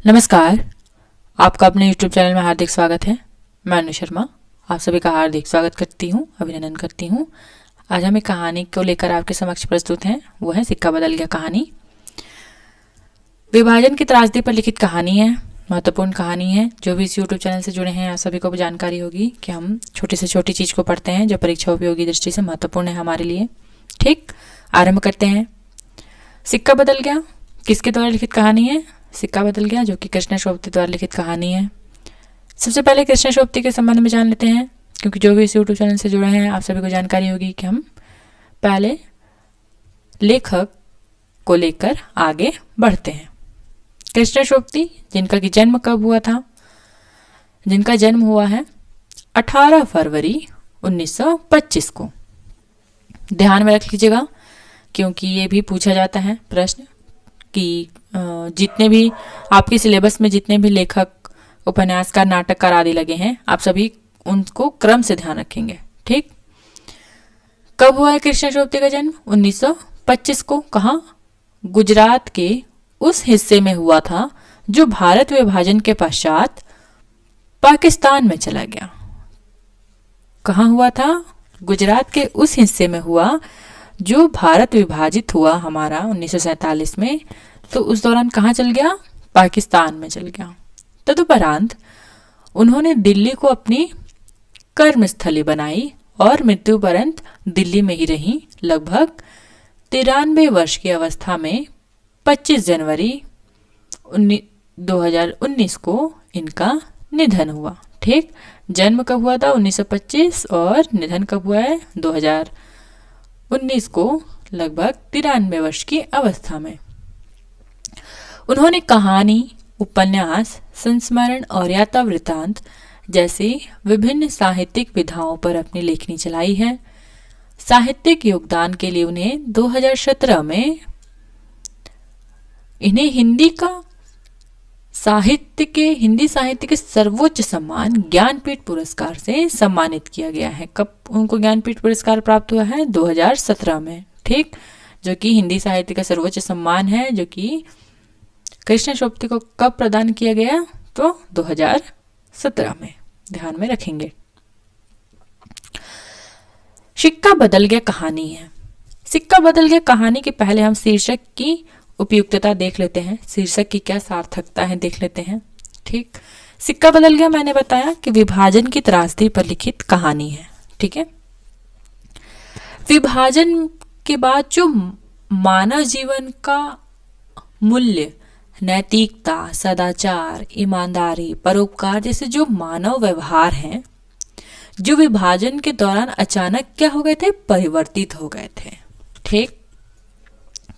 नमस्कार। आपका अपने YouTube चैनल में हार्दिक स्वागत है। मैं अनु शर्मा आप सभी का हार्दिक स्वागत करती हूँ, अभिनंदन करती हूँ। आज हम एक कहानी को लेकर आपके समक्ष प्रस्तुत हैं। वो है सिक्का बदल गया कहानी। विभाजन की त्रासदी पर लिखित कहानी है, महत्वपूर्ण कहानी है। जो भी इस YouTube चैनल से जुड़े हैं आप सभी को जानकारी होगी कि हम छोटी से छोटी चीज़ को पढ़ते हैं जो परीक्षा उपयोगी दृष्टि से महत्वपूर्ण है हमारे लिए। ठीक, आरंभ करते हैं। सिक्का बदल गया किसके द्वारा लिखित कहानी है? सिक्का बदल गया, जो कि कृष्ण शोभती द्वारा लिखित कहानी है। सबसे पहले कृष्ण शोभती के संबंध में जान लेते हैं, क्योंकि जो भी इस यूट्यूब चैनल से जुड़े हैं आप सभी को जानकारी होगी कि हम पहले लेखक को लेकर आगे बढ़ते हैं। कृष्ण शोभती, जिनका कि जन्म कब हुआ था? जिनका जन्म हुआ है 18 फरवरी 1925 को। ध्यान में रख लीजिएगा, क्योंकि ये भी पूछा जाता है प्रश्न कि जितने भी आपके सिलेबस में जितने भी लेखक, उपन्यासकार, नाटककार आदि लगे हैं आप सभी उनको क्रम से ध्यान रखेंगे। ठीक, कब हुआ है कृष्ण शोभती का जन्म? 1925 को। कहाँ? गुजरात के उस हिस्से में हुआ था जो भारत विभाजन के पश्चात पाकिस्तान में चला गया। कहाँ हुआ था? गुजरात के उस हिस्से में हुआ जो भारत विभाजित हुआ हमारा 1947 में, तो उस दौरान कहाँ चल गया? पाकिस्तान में चल गया। तदुपरांत उन्होंने दिल्ली को अपनी कर्मस्थली बनाई और मृत्यु पर्यंत दिल्ली में ही रही। लगभग 93 वर्ष की अवस्था में 25 जनवरी 2019 को इनका निधन हुआ। ठीक, जन्म कब हुआ था? 1925 और निधन कब हुआ है? 2019 को, लगभग 93 वर्ष की अवस्था में। उन्होंने कहानी, उपन्यास, संस्मरण और यात्रा वृत्तांत जैसे विभिन्न साहित्यिक विधाओं पर अपनी लेखनी चलाई है। साहित्यिक योगदान के लिए उन्हें 2017 में इन्हें हिंदी साहित्य के सर्वोच्च सम्मान ज्ञानपीठ पुरस्कार से सम्मानित किया गया है। कब उनको ज्ञानपीठ पुरस्कार प्राप्त हुआ है? 2017 में। ठीक, जो कि हिंदी साहित्य का सर्वोच्च सम्मान है, जो कि कृष्ण शोभती को कब प्रदान किया गया? तो 2017 में। ध्यान में रखेंगे। सिक्का बदल गया कहानी है। सिक्का बदल गया कहानी के पहले हम शीर्षक की उपयुक्तता देख लेते हैं। शीर्षक की क्या सार्थकता है देख लेते हैं। ठीक, सिक्का बदल गया मैंने बताया कि विभाजन की त्रासदी पर लिखित कहानी है। ठीक है, विभाजन के बाद जो मानव जीवन का मूल्य, नैतिकता, सदाचार, ईमानदारी, परोपकार जैसे जो मानव व्यवहार हैं, जो विभाजन के दौरान अचानक क्या हो गए थे? परिवर्तित हो गए थे। ठीक,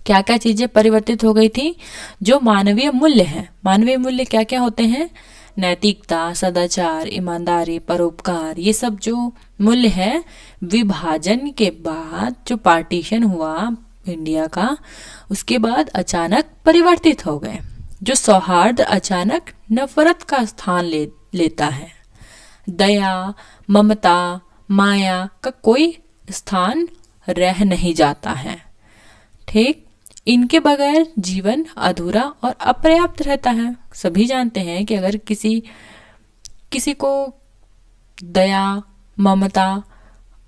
क्या क्या चीजें परिवर्तित हो गई थी? जो मानवीय मूल्य हैं। मानवीय मूल्य क्या क्या होते हैं? नैतिकता, सदाचार, ईमानदारी, परोपकार, ये सब जो मूल्य है विभाजन के बाद, जो पार्टीशन हुआ इंडिया का, उसके बाद अचानक परिवर्तित हो गए। जो सौहार्द अचानक नफरत का स्थान लेता है। दया, ममता, माया का कोई स्थान रह नहीं जाता है। ठीक, इनके बगैर जीवन अधूरा और अपर्याप्त रहता है। सभी जानते हैं कि अगर किसी को दया, ममता,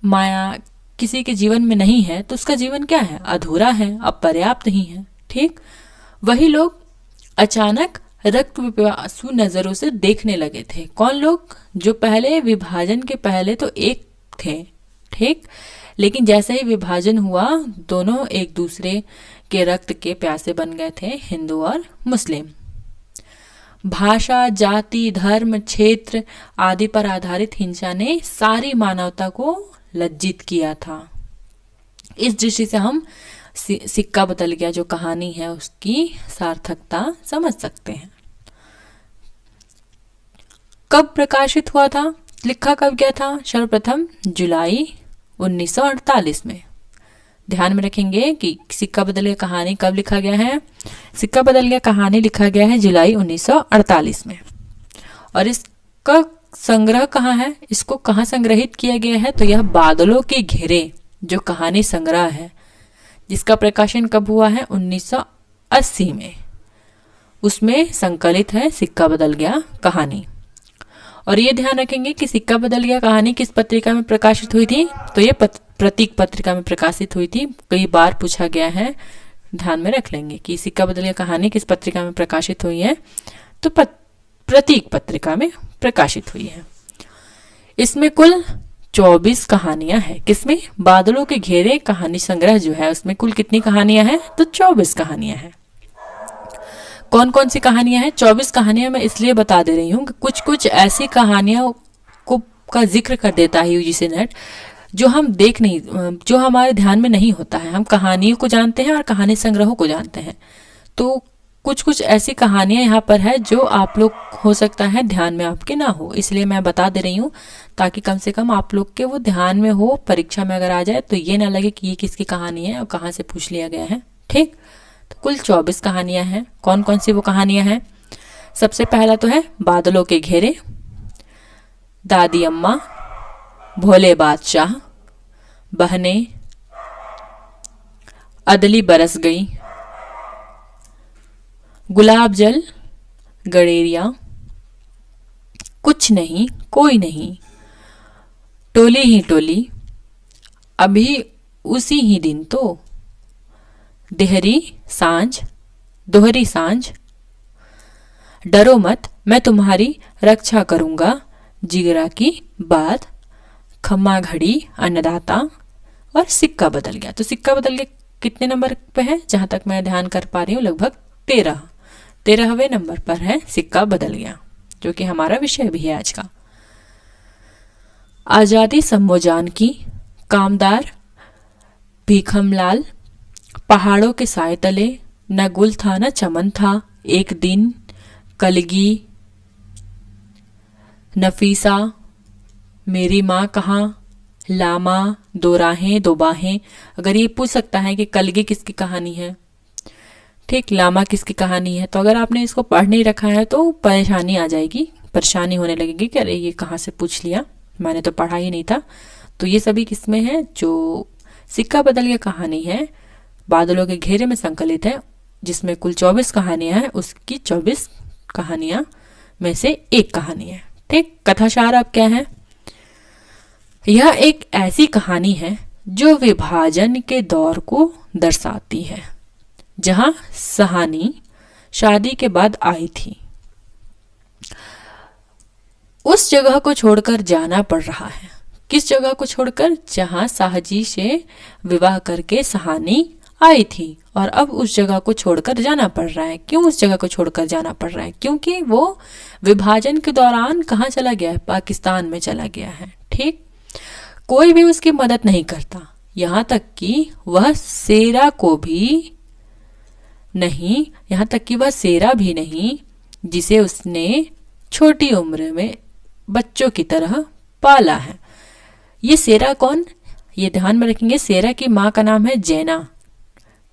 माया किसी के जीवन में नहीं है तो उसका जीवन क्या है? अधूरा है, अपर्याप्त ही है। ठीक, वही लोग अचानक रक्त पिपासु नजरों से देखने लगे थे। कौन लोग? जो पहले विभाजन के पहले तो एक थे। ठीक, लेकिन जैसे ही विभाजन हुआ दोनों एक दूसरे के रक्त के प्यासे बन गए थे, हिंदू और मुस्लिम। भाषा, जाति, धर्म, क्षेत्र आदि पर आधारित हिंसा ने सारी मानवता को लज्जित किया था। इस दृष्टि से हम सिक्का बदल गया जो कहानी है उसकी सार्थकता समझ सकते हैं। कब प्रकाशित हुआ था? लिखा कब गया था? सर्वप्रथम जुलाई 1948 में। ध्यान में रखेंगे कि सिक्का बदल गया कहानी कब लिखा गया है? सिक्का बदल गया कहानी लिखा गया है जुलाई 1948 में। और इसका संग्रह कहाँ है? इसको कहाँ संग्रहित किया गया है? तो यह बादलों के घेरे जो कहानी संग्रह है, जिसका प्रकाशन कब हुआ है? 1980 में। उसमें संकलित है सिक्का बदल गया कहानी। और ये ध्यान रखेंगे कि सिक्का बदल गया कहानी किस पत्रिका में प्रकाशित हुई थी, तो ये प्रतीक पत्रिका में प्रकाशित हुई थी। कई बार पूछा गया है, ध्यान में रख लेंगे कि सिक्का बदल गया कहानी किस पत्रिका में प्रकाशित हुई है, तो प्रतीक पत्रिका में प्रकाशित हुई है। इसमें कुल 24 कहानियां हैं। किसमें? बादलों के घेरे कहानी संग्रह जो है उसमें कुल कितनी कहानियां हैं, तो 24 कहानियां हैं। कौन कौन सी कहानियां हैं? 24 कहानियां मैं इसलिए बता दे रही हूँ कि कुछ कुछ ऐसी कहानियां को का जिक्र कर देता है यूजीसी नेट जो हम देख नहीं, जो हमारे ध्यान में नहीं होता है। हम कहानियों को जानते हैं और कहानी संग्रहों को जानते हैं, तो कुछ कुछ ऐसी कहानियां यहाँ पर है जो आप लोग हो सकता है ध्यान में आपके ना हो, इसलिए मैं बता दे रही हूँ ताकि कम से कम आप लोग के वो ध्यान में हो। परीक्षा में अगर आ जाए तो ये ना लगे कि ये किसकी कहानी है और कहाँ से पूछ लिया गया है। ठीक, तो कुल 24 कहानियां हैं। कौन कौन सी वो कहानियां हैं? सबसे पहला तो है बादलों के घेरे, दादी अम्मा, भोले बादशाह, बहने, अदली बरस गई, गुलाब जल, गडेरिया, कुछ नहीं कोई नहीं, टोली ही टोली, अभी उसी ही दिन तो, देहरी सांझ, दोहरी सांझ, डरो मत मैं तुम्हारी रक्षा करूंगा, जिगरा की बात, खम्मा घड़ी, अन्नदाता और सिक्का बदल गया। तो सिक्का बदल गया कितने नंबर पे है? जहां तक मैं ध्यान कर पा रही हूँ लगभग 13वें नंबर पर है सिक्का बदल गया, जो कि हमारा विषय भी है आज का। आजादी सम्मोजान की, कामदार, भीखमलाल, पहाड़ों के साए तले, न गुल था न चमन था, एक दिन, कलगी, नफीसा, मेरी माँ कहाँ, लामा, दो राहें दो बाहें। अगर ये पूछ सकता है कि कलगी किसकी कहानी है, ठीक, लामा किसकी कहानी है, तो अगर आपने इसको पढ़ नहीं रखा है तो परेशानी आ जाएगी, परेशानी होने लगेगी कि अरे ये कहाँ से पूछ लिया, मैंने तो पढ़ा ही नहीं था। तो ये सभी किसमें है? जो सिक्का बदल गया कहानी है, बादलों के घेरे में संकलित है, जिसमें कुल 24 कहानियां हैं, उसकी 24 कहानियां में से एक कहानी है। ठीक, कथासार अब क्या है? यह एक ऐसी कहानी है जो विभाजन के दौर को दर्शाती है, जहां सहानी शादी के बाद आई थी। उस जगह को छोड़कर जाना पड़ रहा है। किस जगह को छोड़कर? जहां साहजी से विवाह करके सहानी आई थी, और अब उस जगह को छोड़कर जाना पड़ रहा है। क्यों उस जगह को छोड़कर जाना पड़ रहा है? क्योंकि वो विभाजन के दौरान कहाँ चला गया है? पाकिस्तान में चला गया है। ठीक, कोई भी उसकी मदद नहीं करता, यहाँ तक कि वह सेरा को भी नहीं, यहाँ तक कि वह सेरा भी नहीं जिसे उसने छोटी उम्र में बच्चों की तरह पाला है। ये सेरा कौन? ये ध्यान में रखेंगे, सेरा की माँ का नाम है जैना।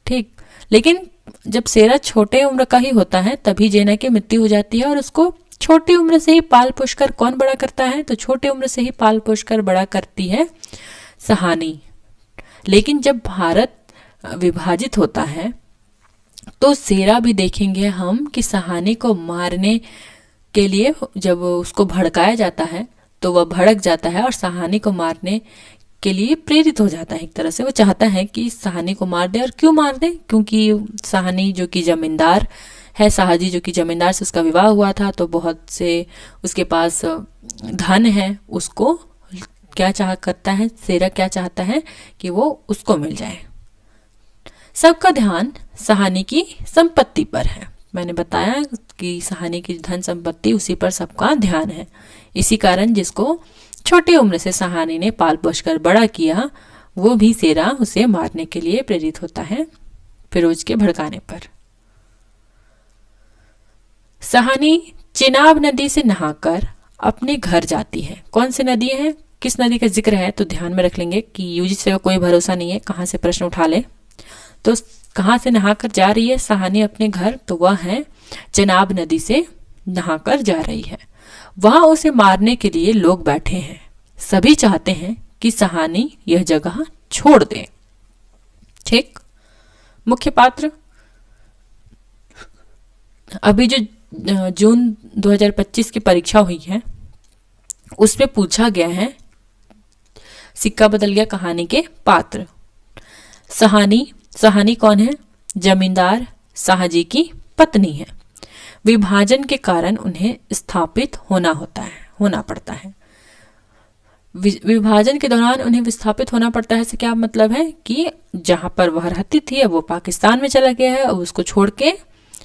ठीक, लेकिन जब सेरा छोटे उम्र का ही होता है तभी जैना की मृत्यु हो जाती है, और उसको छोटी उम्र से ही पाल पोष कर कौन बड़ा करता है? तो छोटे उम्र से ही पाल पोष कर बड़ा करती है सहानी। लेकिन जब भारत विभाजित होता है तो सेरा भी देखेंगे हम कि सहानी को मारने के लिए जब उसको भड़काया जाता है तो वह भड़क जाता है और सहानी को मारने के लिए प्रेरित हो जाता है। एक तरह से वो चाहता है कि सहानी को मार दे। और क्यों मार दे? क्योंकि सहानी जो कि जमींदार है, शाहजी जो कि जमींदार से उसका विवाह हुआ था, तो बहुत से उसके पास धन है, उसको क्या चाह करता है सेरा, क्या चाहता है कि वो उसको मिल जाए। सबका ध्यान सहानी की संपत्ति पर है। मैंने बताया कि सहानी की धन संपत्ति, उसी पर सबका ध्यान है। इसी कारण जिसको छोटी उम्र से सहानी ने पाल पोष कर बड़ा किया, वो भी सेरा उसे मारने के लिए प्रेरित होता है फिरोज के भड़काने पर। सहानी चिनाब नदी से नहाकर अपने घर जाती है। कौन सी नदी है, किस नदी का जिक्र है? तो ध्यान में रख लेंगे कि यूजीसी का कोई भरोसा नहीं है, कहाँ से प्रश्न उठा ले। तो कहाँ से नहाकर जा रही है सहानी अपने घर? तो वह है चिनाब नदी से नहाकर जा रही है। वहां उसे मारने के लिए लोग बैठे हैं। सभी चाहते हैं कि सहानी यह जगह छोड़ दे। ठीक, मुख्य पात्र अभी जो जून 2025 की परीक्षा हुई है उसमें पूछा गया है सिक्का बदल गया कहानी के पात्र। सहानी, सहानी कौन है? जमींदार शाहजी की पत्नी है। विभाजन के कारण उन्हें स्थापित होना पड़ता है। विभाजन के दौरान उन्हें विस्थापित होना पड़ता है से क्या मतलब है कि जहां पर वह रहती थी अब वो पाकिस्तान में चला गया है, अब उसको छोड़ के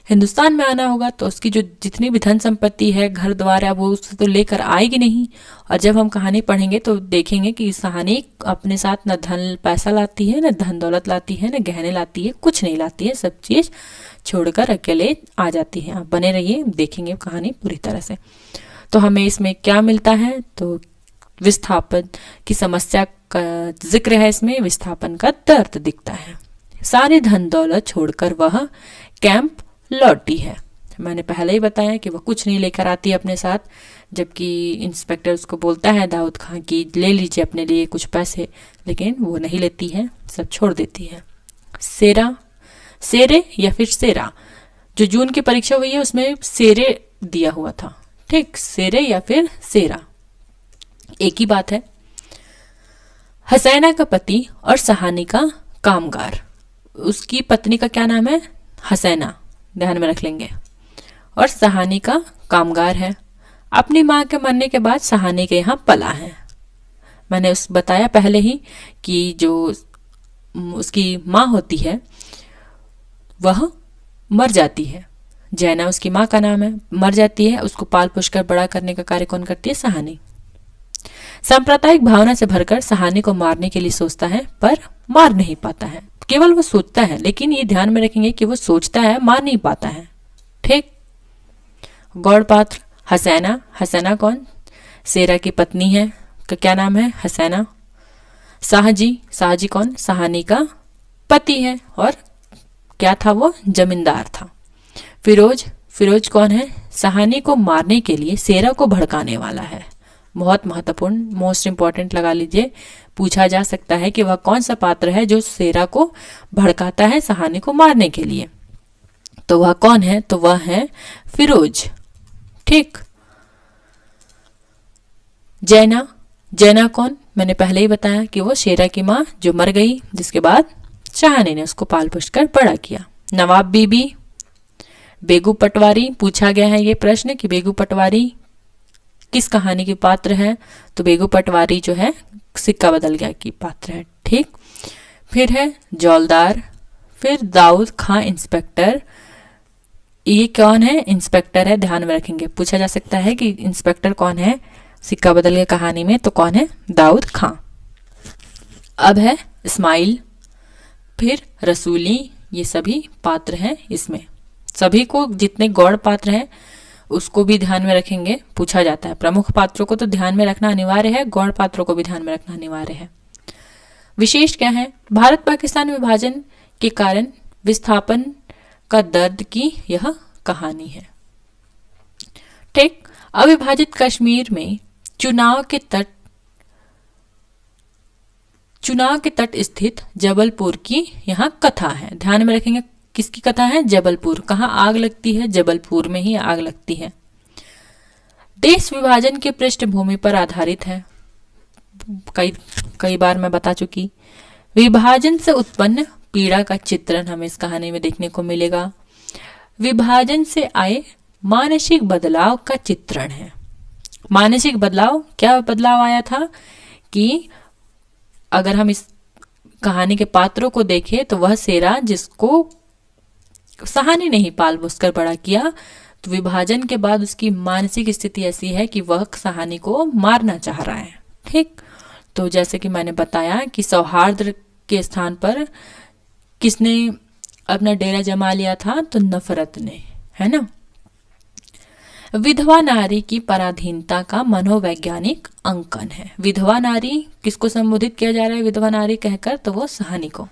हिंदुस्तान में आना होगा, तो उसकी जो जितनी भी धन संपत्ति है, घर द्वार है, वो उससे तो लेकर आएगी नहीं। और जब हम कहानी पढ़ेंगे तो देखेंगे कि कहानी अपने साथ न धन पैसा लाती है, न धन दौलत लाती है, न गहने लाती है, कुछ नहीं लाती है, सब चीज छोड़कर अकेले आ जाती है। आप बने रहिए, देखेंगे कहानी पूरी तरह से। तो हमें इसमें क्या मिलता है? तो विस्थापन की समस्या का जिक्र है इसमें, विस्थापन का दर्द दिखता है। सारी धन दौलत छोड़कर वह कैंप लौटी है। मैंने पहले ही बताया कि वह कुछ नहीं लेकर आती अपने साथ, जबकि इंस्पेक्टर उसको बोलता है दाऊद खां की ले लीजिए अपने लिए कुछ पैसे, लेकिन वो नहीं लेती है, सब छोड़ देती है। सेरा, सेरे या फिर सेरा, जो जून की परीक्षा हुई है उसमें सेरे दिया हुआ था, ठीक, सेरे या फिर सेरा एक ही बात है। हसैना का पति और सहानी का कामगार, उसकी पत्नी का क्या नाम है? हसैना, ध्यान में रख लेंगे, और सहानी का कामगार है। अपनी माँ के मरने के बाद सहानी के यहाँ पला है। मैंने बताया पहले ही कि जो उसकी माँ होती है वह मर जाती है, जैना उसकी माँ का नाम है, मर जाती है, उसको पाल पोष कर बड़ा करने का कार्य कौन करती है? सहानी। सांप्रदायिक भावना से भरकर सहानी को मारने के लिए सोचता है पर मार नहीं पाता है, केवल वो सोचता है, लेकिन ये ध्यान में रखेंगे कि वो सोचता है, मार नहीं पाता है, ठीक। गौड़ पात्र हसैना, हसैना कौन? सेरा की पत्नी है, का क्या नाम है? हसैना। शाहजी, शाहजी कौन? सहानी का पति है, और क्या था वो? जमींदार था। फिरोज, फिरोज कौन है? सहानी को मारने के लिए सेरा को भड़काने वाला है। बहुत महत्वपूर्ण, मोस्ट इंपॉर्टेंट लगा लीजिए, पूछा जा सकता है कि वह कौन सा पात्र है जो सेरा को भड़काता है सहानी को मारने के लिए, तो वह कौन है? तो वह है फिरोज, ठीक। जैना, जैना कौन? मैंने पहले ही बताया कि वो शेरा की माँ जो मर गई, जिसके बाद शाहनी ने उसको पाल पोष कर बड़ा किया। नवाब बीबी, बेगू पटवारी, पूछा गया है ये प्रश्न कि बेगू पटवारी किस कहानी के पात्र है? तो बेगू पटवारी जो है सिक्का बदल गया की पात्र है, ठीक। फिर है जौलदार, फिर दाऊद खां इंस्पेक्टर, ये कौन है? इंस्पेक्टर है, ध्यान में रखेंगे, पूछा जा सकता है कि इंस्पेक्टर कौन है सिक्का बदल गया कहानी में, तो कौन है? दाऊद खां। अब है इस्माइल, फिर रसूली, ये सभी पात्र हैं इसमें। सभी को जितने गौड़ पात्र हैं उसको भी ध्यान में रखेंगे, पूछा जाता है। प्रमुख पात्रों को तो ध्यान में रखना अनिवार्य है, गौड़ पात्रों को भी ध्यान में रखना अनिवार्य है। विशेष क्या है? भारत पाकिस्तान विभाजन के कारण विस्थापन का दर्द की यह कहानी है, ठीक। अविभाजित कश्मीर में चुनाव के तट स्थित जबलपुर की यहाँ कथा है, ध्यान में रखेंगे। किसकी कथा है? जबलपुर। कहाँ आग लगती है? जबलपुर में ही आग लगती है। देश विभाजन की पृष्ठभूमि पर आधारित है, कई बार मैं बता चुकी। विभाजन से उत्पन्न पीड़ा का चित्रण हमें इस कहानी में देखने को मिलेगा। विभाजन से आए मानसिक बदलाव का चित्रण है। मानसिक बदलाव, क्या बदलाव आया था कि अगर हम इस कहानी के पात्रों को देखें तो वह सेरा जिसको सहानी ने ही पाल पोस कर बड़ा किया, तो विभाजन के बाद उसकी मानसिक स्थिति ऐसी है कि वह सहानी को मारना चाह रहा है, ठीक। तो जैसे कि मैंने बताया कि सौहार्द के स्थान पर किसने अपना डेरा जमा लिया था? तो नफरत ने, है ना। विधवा नारी की पराधीनता का मनोवैज्ञानिक अंकन है। विधवा नारी किसको संबोधित किया जा रहा है विधवा नारी कहकर? तो वो सहानी को।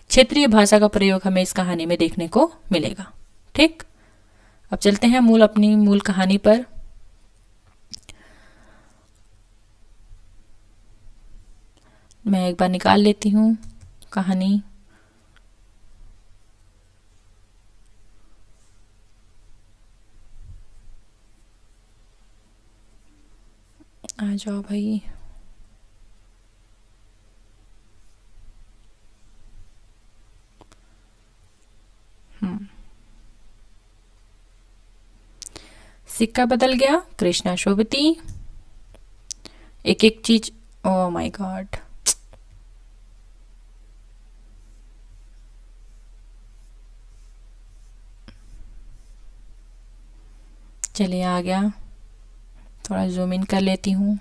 क्षेत्रीय भाषा का प्रयोग हमें इस कहानी में देखने को मिलेगा, ठीक। अब चलते हैं अपनी मूल कहानी पर। मैं एक बार निकाल लेती हूँ कहानी। जाओ भाई। सिक्का बदल गया। कृष्णा शोभती। एक एक चीज। Oh my God. चलिए आ गया। थोड़ा जूम इन कर लेती हूँ।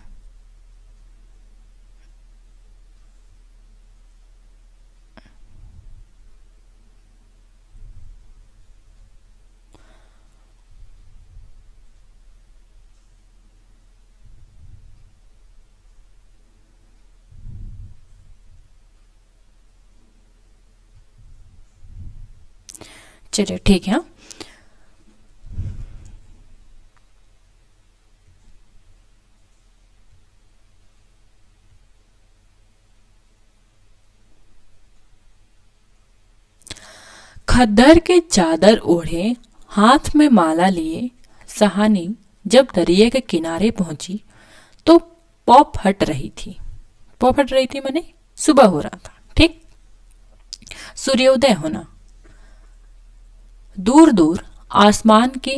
चलिए ठीक है। खद्दर के चादर ओढ़े, हाथ में माला लिए सहानी जब दरिया के किनारे पहुंची तो पॉप हट रही थी। पॉप हट रही थी माने सुबह हो रहा था। ठीक, सूर्योदय होना। दूर दूर आसमान के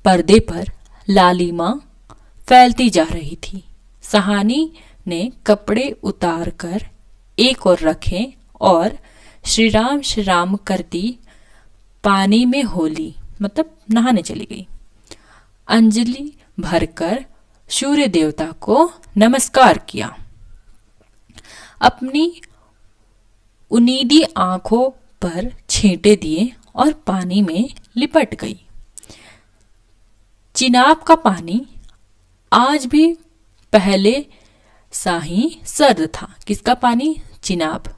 पर्दे पर लालिमा फैलती जा रही थी। सहानी ने कपड़े उतार कर एक ओर रखे और श्री राम करती पानी में होली मतलब नहाने चली गई। अंजलि भरकर सूर्य देवता को नमस्कार किया। अपनी उनीदी आंखों पर छींटे दिए और पानी में लिपट गई। चिनाब का पानी आज भी पहले सा ही सर्द था। किसका पानी? चिनाब।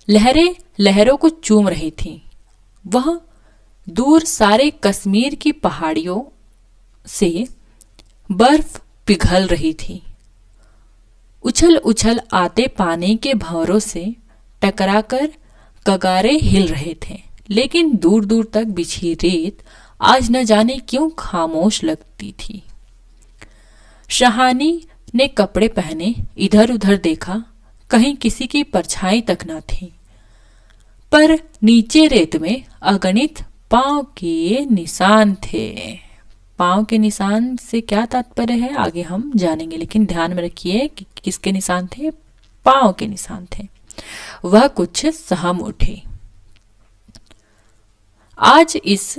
लहरें लहरों को चूम रही थी। वह दूर सारे कश्मीर की पहाड़ियों से बर्फ पिघल रही थी। उछल उछल आते पानी के भंवरों से टकराकर कगारे हिल रहे थे, लेकिन दूर दूर तक बिछी रेत आज न जाने क्यों खामोश लगती थी। शहानी ने कपड़े पहने, इधर उधर देखा, कहीं किसी की परछाई तक न थी। पर नीचे रेत में अगणित पांव के निशान थे। पांव के निशान से क्या तात्पर्य है आगे हम जानेंगे, लेकिन ध्यान में रखिए कि किसके निशान थे? पांव के निशान थे। वह कुछ सहम उठी। आज इस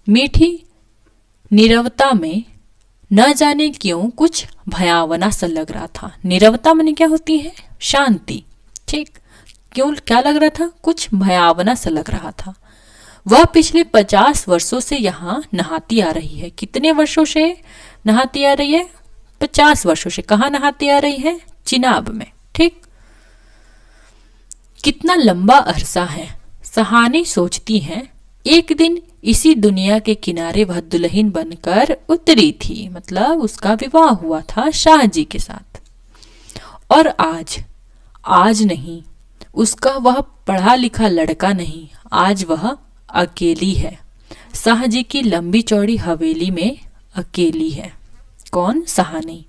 मीठी नीरवता में न जाने क्यों कुछ भयावना सा लग रहा था। नीरवता माने क्या होती है? शांति। ठीक, क्यों क्या लग रहा था? कुछ भयावना सा लग रहा था। वह पिछले 50 वर्षों से यहाँ नहाती आ रही है। कितने वर्षों से नहाती आ रही है? 50 वर्षों से। कहाँ नहाती आ रही है? चिनाब में। ठीक, कितना लंबा अरसा है। सहानी सोचती है एक दिन इसी दुनिया के किनारे वह दुल्हन बनकर उतरी थी, मतलब उसका विवाह हुआ था शाहजी के साथ। और आज नहीं, उसका वह पढ़ा लिखा लड़का नहीं, आज वह अकेली है। शाहजी की लंबी चौड़ी हवेली में अकेली है। कौन? सहानी।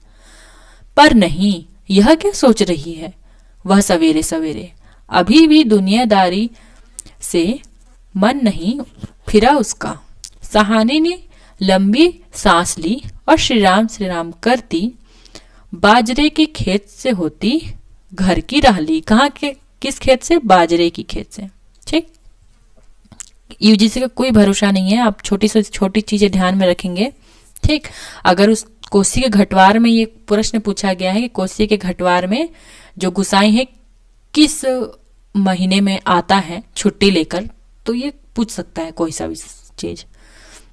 पर नहीं, यह क्या सोच रही है वह सवेरे सवेरे? अभी भी दुनियादारी से मन नहीं फिरा उसका। सहानी ने लंबी सांस ली और श्री राम करती बाजरे के खेत से होती घर की राह ली। कहाँ के? किस खेत से? बाजरे की खेत से। ठीक, यूजीसी का कोई भरोसा नहीं है, आप छोटी से छोटी चीजें ध्यान में रखेंगे। ठीक, अगर उस कोसी के घटवार में ये प्रश्न पूछा गया है कि कोसी के घटवार में जो गुसाई है किस महीने में आता है छुट्टी लेकर, तो ये पूछ सकता है कोई सा भी चीज।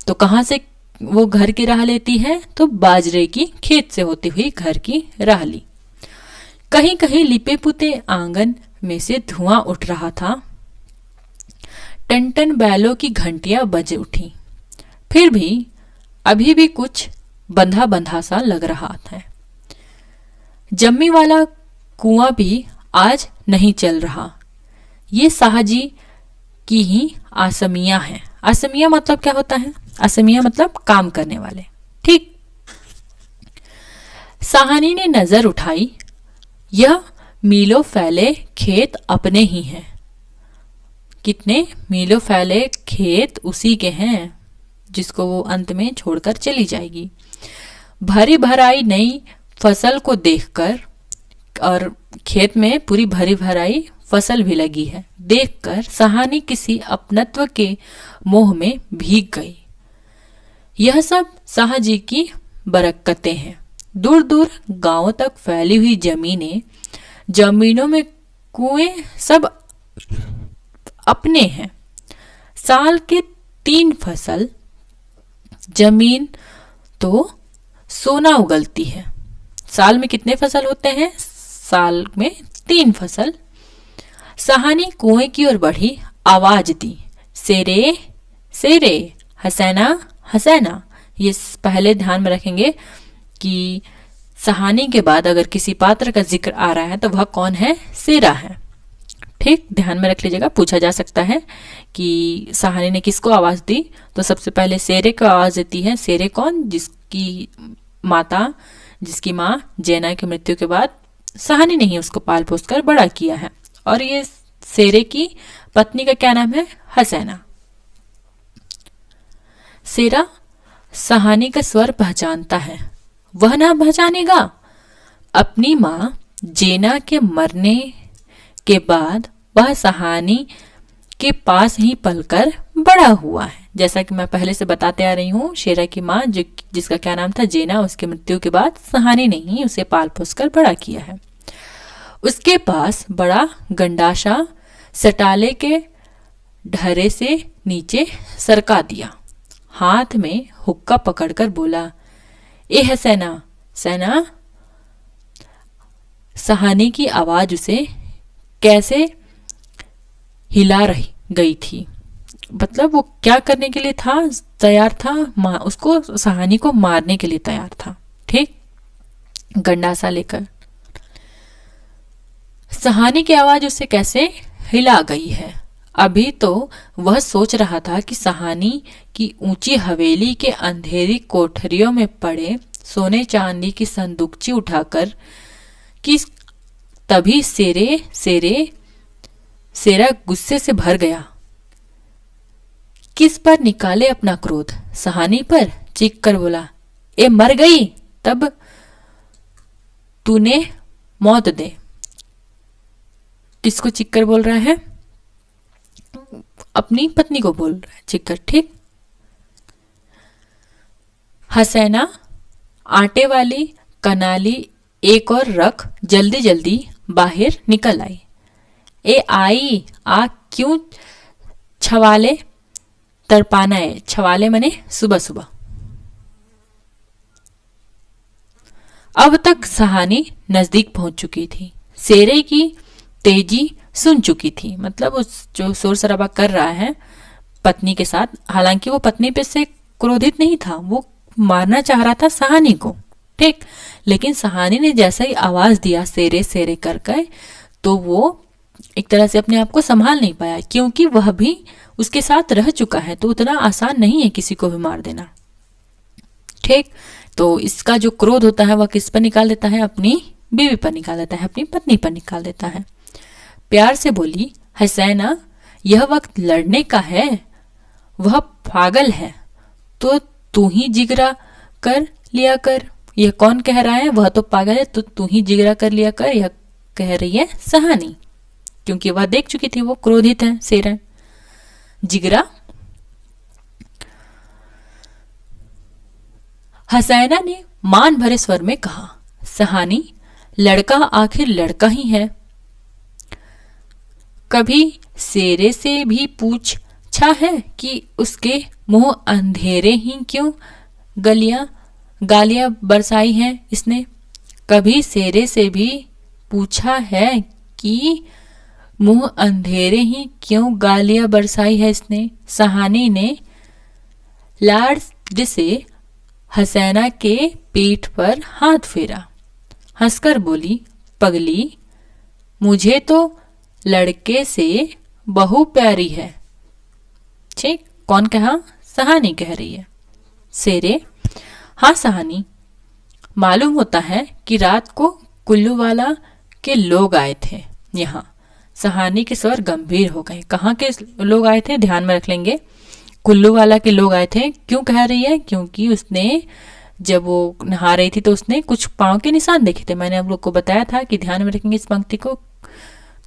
तो कहाँ से वो घर की राह लेती है? तो बाजरे की खेत से होती हुई घर की राह ली। कहीं कहीं लिपे पुते आंगन में से धुआं उठ रहा था। टन टन बैलों की घंटियां बज उठी। फिर भी अभी भी कुछ बंधा बंधा सा लग रहा था। जम्मी वाला कुआं भी आज नहीं चल रहा। ये शाहजी की ही आसमिया है। आसमिया मतलब क्या होता है? आसमिया मतलब काम करने वाले। ठीक, सहानी ने नजर उठाई, यह मीलों फैले खेत अपने ही हैं। कितने मीलों फैले खेत उसी के हैं जिसको वो अंत में छोड़कर चली जाएगी। भरी भराई नई फसल को देखकर, और खेत में पूरी भरी भराई फसल भी लगी है, देखकर सहानी किसी अपनत्व के मोह में भीग गई। यह सब शाहजी की बरकतें हैं। दूर दूर गांवों तक फैली हुई जमीनों में कुएं सब अपने हैं। साल के 3 फसल जमीन तो सोना उगलती है। साल में कितने फसल होते हैं? साल में 3 फसल। सहानी कुएं की ओर बढ़ी, आवाज दी, सेरे सेरे, हसैना हसैना। ये पहले ध्यान में रखेंगे कि सहानी के बाद अगर किसी पात्र का जिक्र आ रहा है तो वह कौन है? सेरा है। ठीक, ध्यान में रख लीजिएगा। पूछा जा सकता है कि सहानी ने किसको आवाज दी, तो सबसे पहले सेरे को आवाज देती है। सेरे कौन? जिसकी माँ जैना की मृत्यु के बाद सहानी ने ही उसको पाल पोस कर बड़ा किया है। और ये सेरे की पत्नी का क्या नाम है? हसैना। सेरा सहानी का स्वर पहचानता है, वह ना पहचानेगा? अपनी माँ जेना के मरने के बाद वह सहानी के पास ही पलकर बड़ा हुआ है। जैसा कि मैं पहले से बताते आ रही हूँ, शेरा की माँ जिसका क्या नाम था? जेना, उसकी मृत्यु के बाद सहानी ने ही उसे पाल पोस कर बड़ा किया है। उसके पास बड़ा गंडाशा सटाले के ढरे से नीचे सरका दिया, हाथ में हुक्का पकड़कर बोला, ए है सेना सेना। सहानी की आवाज उसे कैसे हिला रही गई थी। मतलब वो क्या करने के लिए था? तैयार था, उसको सहानी को मारने के लिए तैयार था। ठीक, गंडासा लेकर। सहानी की आवाज उसे कैसे हिला गई है। अभी तो वह सोच रहा था कि सहानी की ऊंची हवेली के अंधेरी कोठरियों में पड़े सोने चांदी की संदूकची उठाकर कि तभी सेरा गुस्से से भर गया। किस पर निकाले अपना क्रोध? सहानी पर। चीख कर बोला, ए मर गई, तब तूने मौत दे। किसको चीख कर बोल रहा है? अपनी पत्नी को बोल रहा है चीख कर। ठीक। हसैना आटे वाली कनाली एक और रख जल्दी जल्दी बाहर निकल आई। ए आई आ, क्यों छवाले तरपाना है? छवाले मने सुबह सुबह। अब तक सहानी नजदीक पहुंच चुकी थी, सेरे की तेजी सुन चुकी थी। मतलब उस जो शोर शराबा कर रहा है पत्नी के साथ, हालांकि वो पत्नी पे से क्रोधित नहीं था, वो मारना चाह रहा था सहानी को। ठीक, लेकिन सहानी ने जैसा ही आवाज दिया सेरे सेरे करके, तो वो एक तरह से अपने आप को संभाल नहीं पाया, क्योंकि वह भी उसके साथ रह चुका है, तो उतना आसान नहीं है किसी को भी मार देना। ठीक, तो इसका जो क्रोध होता है वह किस पर निकाल देता है? अपनी बीवी पर निकाल देता है, अपनी पत्नी पर निकाल देता है। प्यार से बोली, हसैना यह वक्त लड़ने का है, वह पागल है तो तू ही जिगरा कर लिया कर। यह कौन कह रहा है? वह तो पागल है तो तू ही जिगरा कर लिया कर, यह कह रही है सहानी, क्योंकि वह देख चुकी थी वो क्रोधित है, सेरा। जिगरा। हसैना ने मान भरे स्वर में कहा, सहानी लड़का आखिर लड़का ही है। कभी सेरे से भी पूछा है कि उसके मुंह अंधेरे ही क्यों गालियां बरसाई हैं इसने? कभी सेरे से भी पूछा है कि मुंह अंधेरे ही क्यों गालियां बरसाई है इसने? सहानी ने लाड़ से हसैना के पीठ पर हाथ फेरा, हंसकर बोली, पगली मुझे तो लड़के से बहू प्यारी है। ठीक, कौन कहा? सहानी कह रही है। सेरे, हाँ सहानी, मालूम होता है कि रात को कुल्लूवाला के लोग आए थे यहाँ। सहानी के स्वर गंभीर हो गए। कहाँ के लोग आए थे, ध्यान में रख लेंगे, कुल्लूवाला के लोग आए थे। क्यों कह रही है, क्योंकि उसने जब वो नहा रही थी तो उसने कुछ पाँव के निशान देखे थे। मैंने आप लोग को बताया था कि ध्यान में रखेंगे इस पंक्ति को।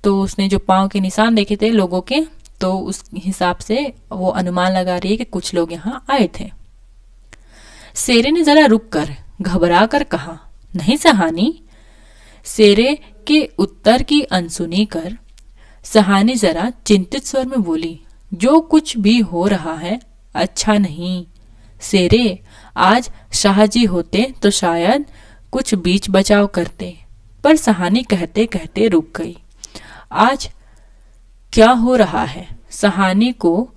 तो उसने जो पाँव के निशान देखे थे लोगों के, तो उस हिसाब से वो अनुमान लगा रही है कि कुछ लोग यहाँ आए थे। शेरे ने जरा रुक कर घबरा कर कहा, नहीं सहानी। शेरे के उत्तर की अनसुनी कर सहानी जरा चिंतित स्वर में बोली, जो कुछ भी हो रहा है अच्छा नहीं। शेरे, आज शाहजी होते तो शायद कुछ बीच बचाव करते। पर सहानी कहते कहते रुक गई। आज क्या हो रहा है? सहानी को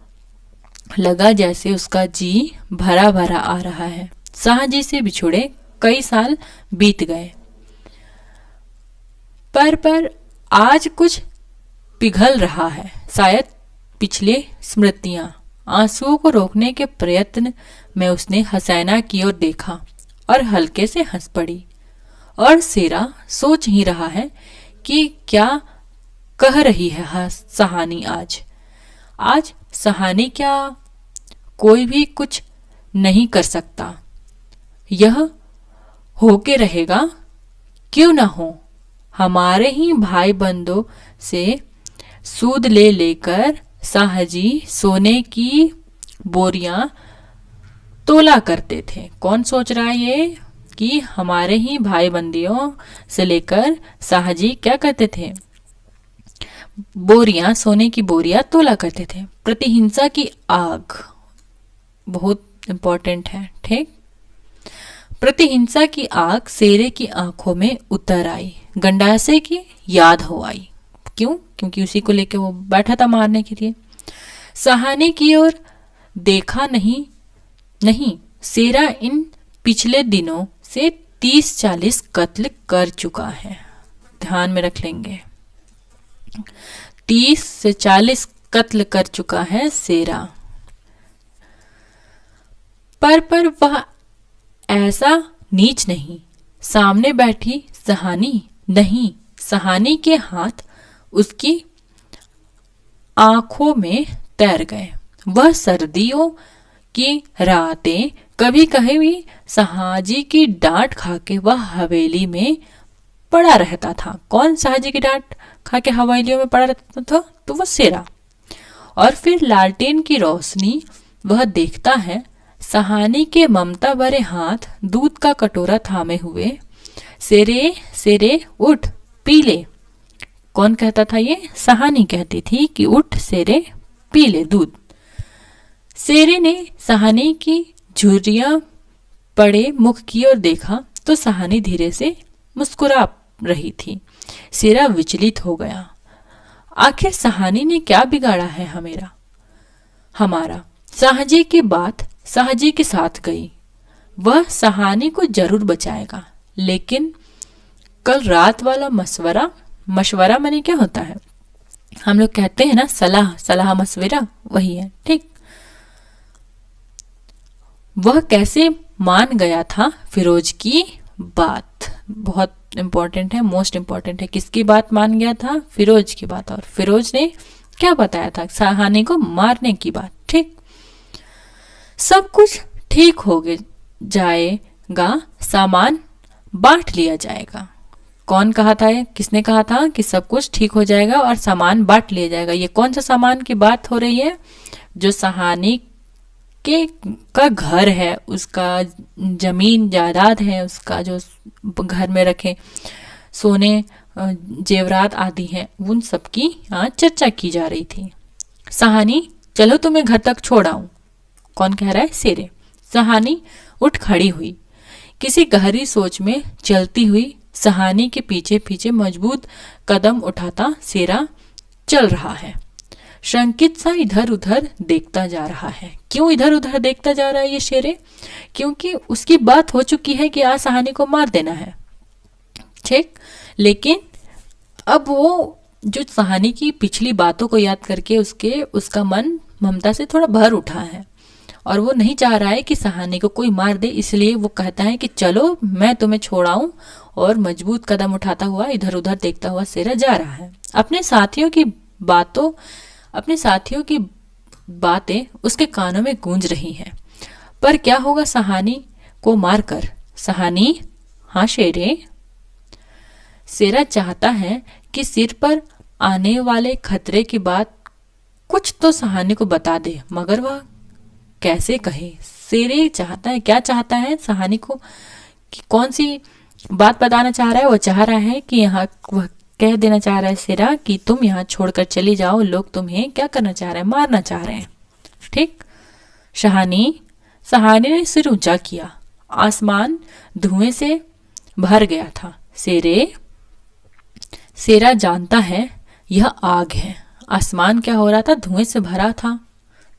लगा जैसे उसका जी भरा भरा आ रहा है। शाहजी से बिछुड़े कई साल बीत गए, पर आज कुछ पिघल रहा है। शायद पिछले स्मृतियां। आंसुओं को रोकने के प्रयत्न में उसने हसैना की ओर देखा और हल्के से हंस पड़ी। और शेरा सोच ही रहा है कि क्या कह रही है सहानी आज सहानी क्या कोई भी कुछ नहीं कर सकता। यह होके रहेगा, क्यों ना हो। हमारे ही भाई बंदों से सूद ले लेकर शाहजी सोने की बोरियां तोला करते थे। कौन सोच रहा है ये कि हमारे ही भाई बंदियों से लेकर शाहजी क्या करते थे, बोरियां, सोने की बोरियां तोला करते थे। प्रतिहिंसा की आग बहुत इंपॉर्टेंट है, ठीक। प्रतिहिंसा की आग शेरे की आंखों में उतर आई। गंडासे की याद हो आई। क्यों? क्योंकि उसी को लेके वो बैठा था मारने के लिए। सहानी की ओर देखा नहीं, शेरा इन पिछले दिनों से 30-40 कत्ल कर चुका है। ध्यान में रख लेंगे, 30 से 40 कत्ल कर चुका है शेरा। पर वह ऐसा नीच नहीं। सामने बैठी सहानी नहीं, सहानी के हाथ उसकी आंखों में तैर गए। वह सर्दियों की रातें कभी कभी भी शाहजी की डांट खाके वह हवेली में पड़ा रहता था। कौन शाहजी की डांट खाके हवेलियों में पड़ा रहता था? तो वह शेरा। और फिर लालटेन की रोशनी वह देखता है सहानी के ममता भरे हाथ दूध का कटोरा थामे हुए। शेरे उठ पी ले। कौन कहता था ये? सहानी कहती थी कि उठ शेरे पी ले दूध। शेरे ने सहानी की झुर्रियां पड़े मुख की ओर देखा तो सहानी धीरे से मुस्कुरा रही थी। शेरा विचलित हो गया। आखिर सहानी ने क्या बिगाड़ा है हमारा? शाहजी की बात शाहजी के साथ गई। वह सहानी को जरूर बचाएगा। लेकिन कल रात वाला मशवरा माने क्या होता है? हम लोग कहते हैं ना सलाह मशवरा, वही है, ठीक। वह कैसे मान गया था फिरोज की बात? बहुत इंपॉर्टेंट है, मोस्ट इंपॉर्टेंट है। किसकी बात मान गया था? फिरोज की बात। और फिरोज ने क्या बताया था? सहानी को मारने की बात, ठीक। सब कुछ ठीक हो जाएगा, सामान बांट लिया जाएगा। कौन कहा था? किसने कहा था कि सब कुछ ठीक हो जाएगा और सामान बांट लिया जाएगा? ये कौन सा सामान की बात हो रही है? जो सहानी का घर है, उसका जमीन जायदाद है, उसका जो घर में रखे सोने जेवरात आदि हैं, उन सब की यहाँ चर्चा की जा रही थी। सहानी, चलो तुम्हें घर तक छोड़ आऊं। कौन कह रहा है? शेरे। सहानी उठ खड़ी हुई। किसी गहरी सोच में चलती हुई सहानी के पीछे पीछे मजबूत कदम उठाता शेरा चल रहा है। शंकित सा इधर उधर देखता जा रहा है। क्यों इधर उधर देखता जा रहा है ये शेरे? क्योंकि उसकी बात हो चुकी है कि आज सहानी को मार देना है, ठीक। लेकिन अब वो जो सहानी की पिछली बातों को याद करके उसका मन ममता से थोड़ा भर उठा है और वो नहीं चाह रहा है कि सहानी को कोई मार दे, इसलिए वो कहता है कि चलो मैं तुम्हें छोड़ाऊं, और मजबूत कदम उठाता हुआ इधर उधर देखता हुआ शेरा जा रहा है। अपने साथियों की बातें उसके कानों में गूंज रही हैं। पर क्या होगा सहानी को मारकर? सहानी, हाँ शेरे। शेरा चाहता है कि सिर पर आने वाले खतरे की बात कुछ तो सहानी को बता दे, मगर वह कैसे कहे? शेरे चाहता है, क्या चाहता है सहानी को कि कौन सी बात बताना चाह रहा है? वो चाह रहा है कि यहाँ, वह कह देना चाह रहा है शेरा कि तुम यहाँ छोड़कर चली जाओ, लोग तुम्हें क्या करना चाह रहे हैं? मारना चाह रहे हैं। ठीक। सहानी ने सिर ऊंचा किया। आसमान धुएं से भर गया था। शेरा जानता है यह आग है। आसमान क्या हो रहा था? धुएं से भरा था।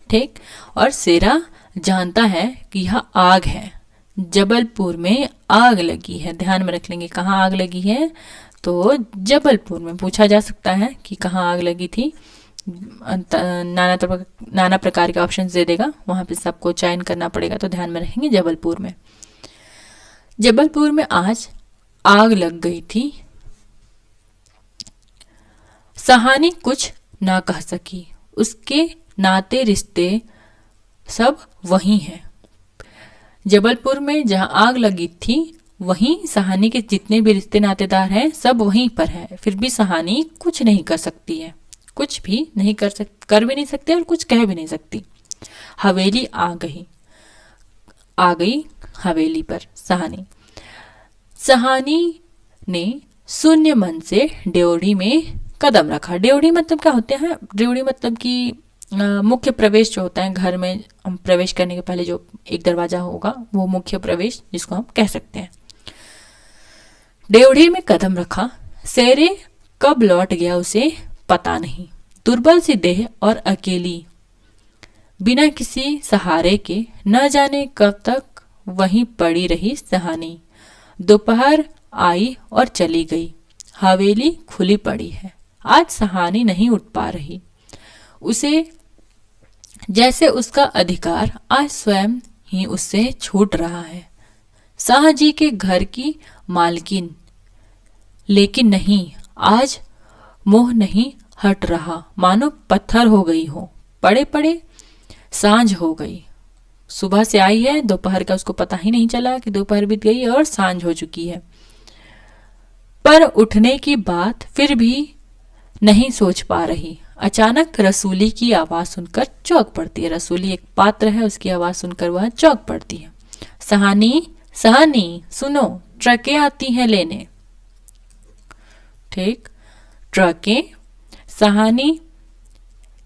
ठीक। और शेरा जानता है कि यह आग है। जबलपुर में आग लगी है। ध्यान में रख लेंगे कहाँ आग लगी है, तो जबलपुर में। पूछा जा सकता है कि कहाँ आग लगी थी। नाना प्रकार के ऑप्शंस दे देगा, वहां पे सबको चयन करना पड़ेगा, तो ध्यान में रखेंगे जबलपुर में। जबलपुर में आज आग लग गई थी। सहानी कुछ ना कह सकी। उसके नाते रिश्ते सब वही हैं। जबलपुर में जहां आग लगी थी, वहीं सहानी के जितने भी रिश्ते नातेदार हैं सब वहीं पर हैं। फिर भी सहानी कुछ नहीं कर सकती है, कुछ भी नहीं कर भी नहीं सकती और कुछ कह भी नहीं सकती। हवेली आ गई हवेली पर सहानी ने शून्य मन से ड्योढ़ी में कदम रखा। ड्योढ़ी मतलब क्या होते हैं? ड्योढ़ी मतलब कि मुख्य प्रवेश जो होता है घर में, हम प्रवेश करने के पहले जो एक दरवाजा होगा वो मुख्य प्रवेश, जिसको हम कह सकते हैं। ड्योढ़ी में कदम रखा। शेरे कब लौट गया उसे पता नहीं। दुर्बल सी देह और अकेली, बिना किसी सहारे के, न जाने कब तक वहीं पड़ी रही सहानी। दोपहर आई और चली गई। हवेली खुली पड़ी है। आज सहानी नहीं उठ पा रही। उसे जैसे उसका अधिकार आज स्वयं ही उससे छूट रहा है। शाह जी के घर की मालकिन, लेकिन नहीं, आज मोह नहीं हट रहा, मानो पत्थर हो गई हो। पड़े पड़े सांझ हो गई। सुबह से आई है, दोपहर का उसको पता ही नहीं चला कि दोपहर बीत गई और सांझ हो चुकी है। पर उठने की बात फिर भी नहीं सोच पा रही। अचानक रसूली की आवाज सुनकर चौंक पड़ती है। रसूली एक पात्र है, उसकी आवाज सुनकर वह चौंक पड़ती है। सहानी सुनो, ट्रकें आती हैं लेने। ठीक, ट्रकें। सहानी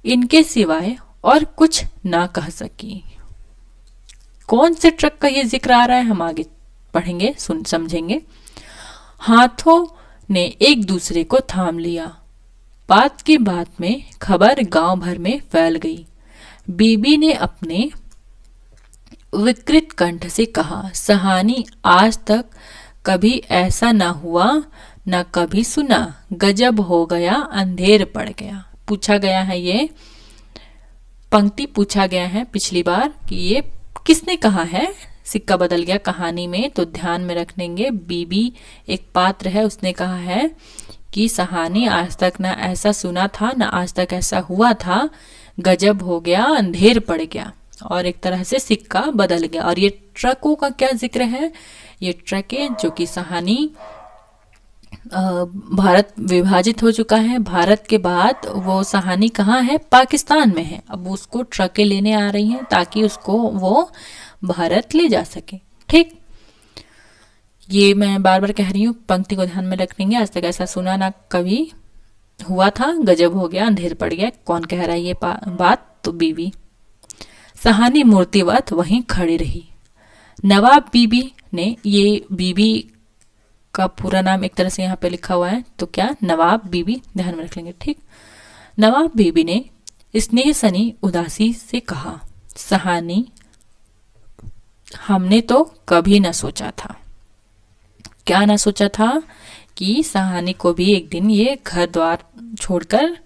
इनके सिवाय और कुछ ना कह सकी। कौन से ट्रक का ये जिक्र आ रहा है, हम आगे पढ़ेंगे, समझेंगे। हाथों ने एक दूसरे को थाम लिया। बात की बात में खबर गांव भर में फैल गई। बीबी ने अपने विकृत कंठ से कहा, सहानी, आज तक कभी ऐसा ना हुआ, न कभी सुना। गजब हो गया, अंधेर पड़ गया। पूछा गया है, ये पंक्ति पूछा गया है पिछली बार कि ये किसने कहा है। सिक्का बदल गया कहानी में, तो ध्यान में रख लेंगे। बीबी एक पात्र है, उसने कहा है कि सहानी, आज तक ना ऐसा सुना था, ना आज तक ऐसा हुआ था। गजब हो गया, अंधेर पड़ गया। और एक तरह से सिक्का बदल गया। और ये ट्रकों का क्या जिक्र है? ये ट्रकें जो कि सहानी, भारत विभाजित हो चुका है। भारत के बाद वो सहानी कहाँ है? पाकिस्तान में है। अब उसको ट्रकें लेने आ रही हैं ताकि उसको वो भारत ले जा सके। ठीक, ये मैं बार बार कह रही हूँ, पंक्ति को ध्यान में रख लेंगे। आज तक ऐसा सुना ना कभी हुआ था, गजब हो गया, अंधेर पड़ गया। कौन कह रहा है ये बात? तो बीवी। सहानी मूर्तिवत वहीं खड़ी रही। नवाब बीबी ने, ये बीबी का पूरा नाम एक तरह से यहाँ पे लिखा हुआ है, तो क्या? नवाब बीबी, ध्यान में रख लेंगे। ठीक, नवाब बीबी ने स्नेह सनी उदासी से कहा, सहानी, हमने तो कभी न सोचा था। क्या ना सोचा था? कि सहानी को भी एक दिन ये घर द्वार छोड़कर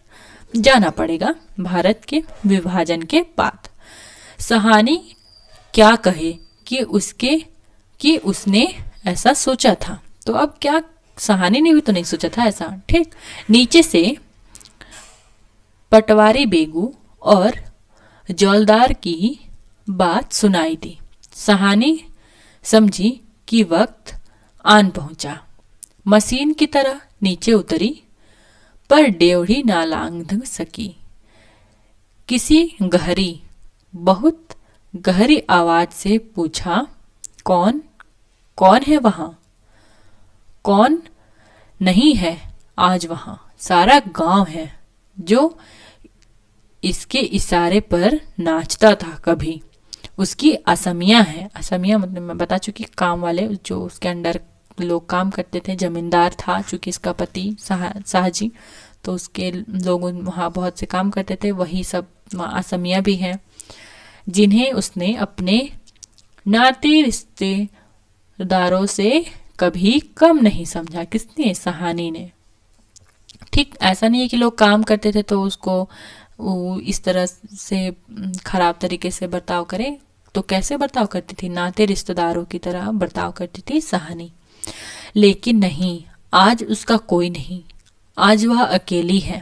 जाना पड़ेगा भारत के विभाजन के बाद। सहानी क्या कहे कि उसने ऐसा सोचा था। तो अब क्या, सहानी ने भी तो नहीं सोचा था ऐसा। ठीक, नीचे से पटवारी बेगू और जौलदार की बात सुनाई दी। सहानी समझी कि वक्त आन पहुंचा। मशीन की तरह नीचे उतरी, पर डेवढ़ी ना लांघ सकी। किसी बहुत गहरी आवाज से पूछा, कौन कौन है वहां? कौन नहीं है आज वहां? सारा गांव है जो इसके इशारे पर नाचता था कभी। उसकी असमिया है। असमिया मतलब मैं बता चुकी, काम वाले जो उसके अंडर लोग काम करते थे। जमींदार था चूंकि इसका पति शाहजी, तो उसके लोग वहाँ बहुत से काम करते थे, वही सब असमिया भी हैं, जिन्हें उसने अपने नाते रिश्तेदारों से कभी कम नहीं समझा। किसने? सहानी ने। ठीक, ऐसा नहीं है कि लोग काम करते थे तो उसको इस तरह से खराब तरीके से बर्ताव करे। तो कैसे बर्ताव करती थी? नाते रिश्तेदारों की तरह बर्ताव करती थी सहानी। लेकिन नहीं, आज उसका कोई नहीं। आज वह अकेली है।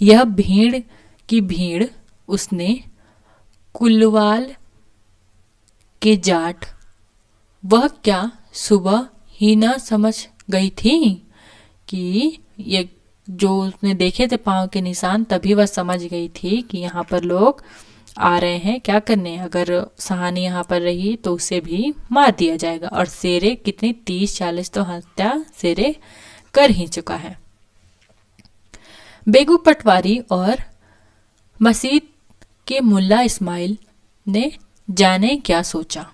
यह भीड़ की भीड़ उसने कुलवाल के जाट, वह क्या सुबह ही ना समझ गई थी कि ये जो उसने देखे थे पांव के निशान, तभी वह समझ गई थी कि यहाँ पर लोग आ रहे हैं क्या करने। अगर सहानी यहाँ पर रही तो उसे भी मार दिया जाएगा। और शेरे कितनी 30-40 तो हत्या शेरे कर ही चुका है। बेगू पटवारी और मस्जिद के मुल्ला इस्माइल ने जाने क्या सोचा,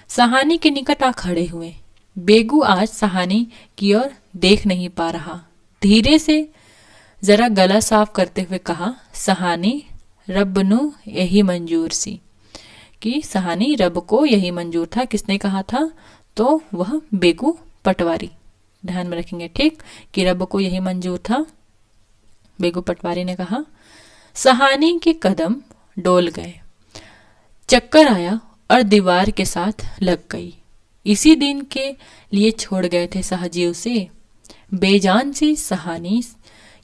सहानी के निकट आ खड़े हुए। बेगू आज सहानी की ओर देख नहीं पा रहा। धीरे से जरा गला साफ करते हुए कहा, सहानी रब नु यही मंजूर सी। कि सहानी रब को यही मंजूर था। किसने कहा था? तो वह बेगू पटवारी। ध्यान में रखेंगे, ठीक, कि रब को यही मंजूर था, बेगू पटवारी ने कहा। सहानी के कदम डोल गए, चक्कर आया और दीवार के साथ लग गई। इसी दिन के लिए छोड़ गए थे शाहजी उसे। बेजान सी सहानी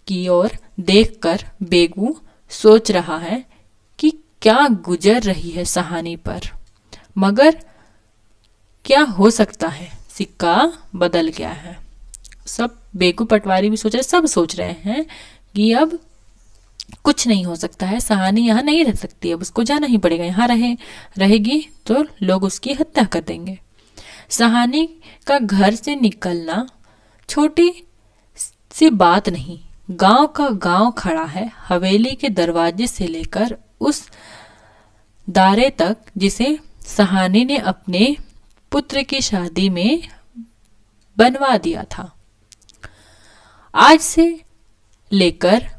की ओर देखकर बेगू सोच रहा है कि क्या गुजर रही है सहानी पर। मगर क्या हो सकता है, सिक्का बदल गया है। सब बेगू पटवारी भी सोच रहे, सब सोच रहे हैं कि अब कुछ नहीं हो सकता है, सहानी यहाँ नहीं रह सकती, अब उसको जाना ही पड़ेगा। यहाँ रहेगी तो लोग उसकी हत्या कर देंगे। सहानी का घर से निकलना छोटी सी बात नहीं। गांव का गांव खड़ा है, हवेली के दरवाजे से लेकर उस दारे तक जिसे सहानी ने अपने पुत्र की शादी में बनवा दिया था। आज से लेकर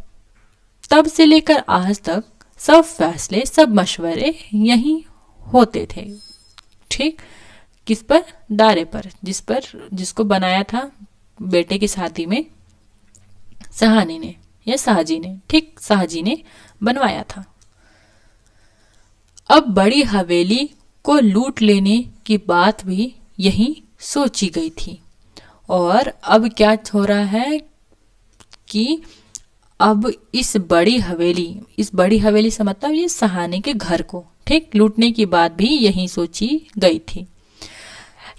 तब से लेकर आज तक सब फैसले, सब मशवरे यहीं होते थे। ठीक, किस पर? दारे पर, जिसको बनाया था बेटे की शादी में सहानी ने या शाहजी ने। ठीक, शाहजी ने बनवाया था। अब बड़ी हवेली को लूट लेने की बात भी यहीं सोची गई थी। और अब क्या हो रहा है कि अब इस बड़ी हवेली से मतलब ये सहानी के घर को, ठीक, लूटने की बात भी यहीं सोची गई थी।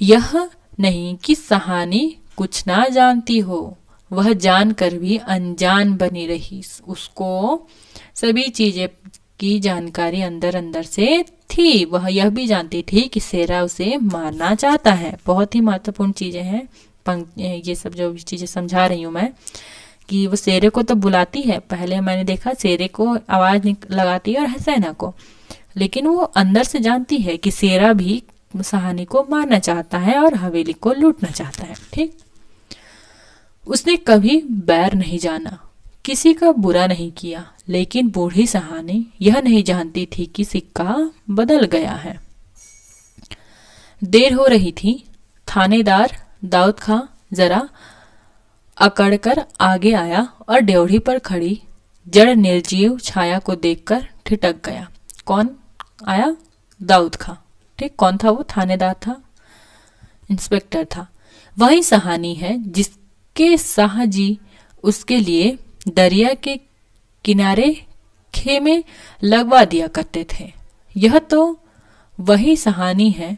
यह नहीं कि सहानी कुछ ना जानती हो, वह जानकर भी अनजान बनी रही। उसको सभी चीजें की जानकारी अंदर अंदर से थी। वह यह भी जानती थी कि शेरा उसे मारना चाहता है। बहुत ही महत्वपूर्ण चीजें हैं ये सब जो चीजें समझा रही हूं मैं, कि वो शेरे को तो बुलाती है। पहले मैंने देखा शेरे को आवाज लगाती है और हसैना को, लेकिन वो अंदर से जानती है कि शेरा भी सहानी को मारना चाहता है और हवेली को लूटना चाहता है। ठीक, उसने कभी बैर नहीं जाना, किसी का बुरा नहीं किया। लेकिन बूढ़ी सहानी यह नहीं जानती थी कि सिक्का बदल गया है। देर हो रही थी। थानेदार दाऊद खां जरा अकड़कर आगे आया और ड्योढ़ी पर खड़ी जड़ निर्जीव छाया को देखकर ठिठक गया। कौन आया? दाऊद खां। ठीक, कौन था वो? थानेदार था, इंस्पेक्टर था। वही सहानी है जिसके शाह जी उसके लिए दरिया के किनारे खेमे लगवा दिया करते थे। यह तो वही सहानी है